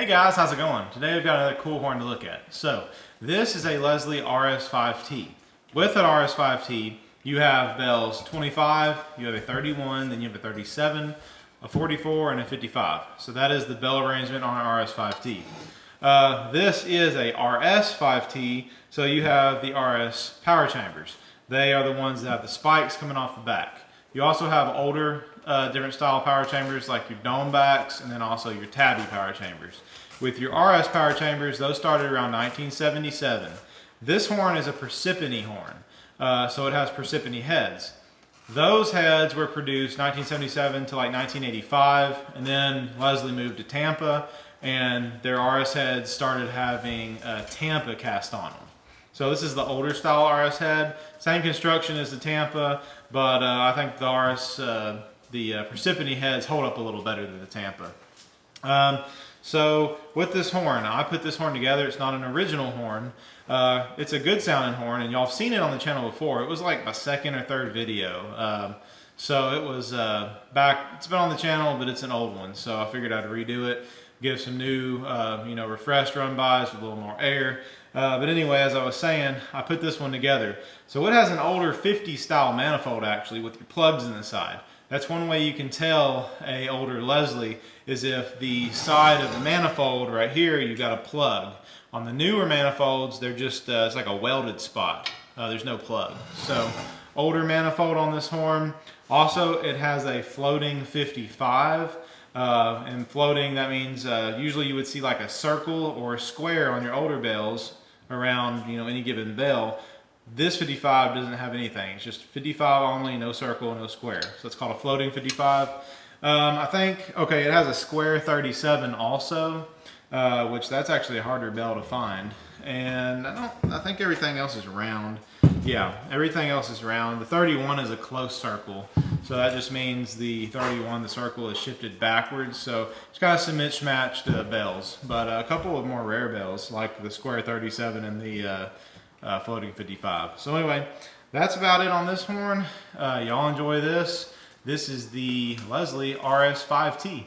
Hey guys, how's it going? Today we've got another cool horn to look at. So this is a Leslie RS5T. With an RS5T, you have bells 25, you have a 31, then you have a 37, a 44, and a 55. So that is the bell arrangement on an RS5T. This is a RS5T, so you have the RS power chambers. They are the ones that have the spikes coming off the back. You also have older different style power chambers like your dome backs and then also your tabby power chambers. With your RS power chambers, those started around 1977. This horn is a Parsippany horn, so it has Parsippany heads. Those heads were produced 1977 to like 1985, and then Leslie moved to Tampa and their RS heads started having Tampa cast on them. So this is the older style RS head, same construction as the Tampa, but I think the Parsippany heads hold up a little better than the Tampa. So with this horn, I put this horn together. It's not an original horn. It's a good sounding horn, and y'all have seen it on the channel before. It was like my second or third video. So it was back, it's been on the channel, but it's an old one. So I figured I'd redo it, give some new, refreshed run-bys with a little more air. But anyway, as I was saying, I put this one together. So it has an older 50 style manifold actually with your plugs in the side. That's one way you can tell a older Leslie is if the side of the manifold right here, you've got a plug. On the newer manifolds, they're just, it's like a welded spot. There's no plug. So older manifold on this horn. Also, it has a floating 55. And floating, that means usually you would see like a circle or a square on your older bells around any given bell. This 55 doesn't have anything. It's just 55 only, no circle, no square. So it's called a floating 55. I think, okay, it has a square 37 also, which that's actually a harder bell to find. And I think everything else is round. Yeah, everything else is round. The 31 is a close circle. So that just means the 31, the circle is shifted backwards. So it's got some mismatched bells, but a couple of more rare bells like the square 37 and the floating 55. So anyway, that's about it on this horn. Y'all enjoy this. This is the Leslie RS5T.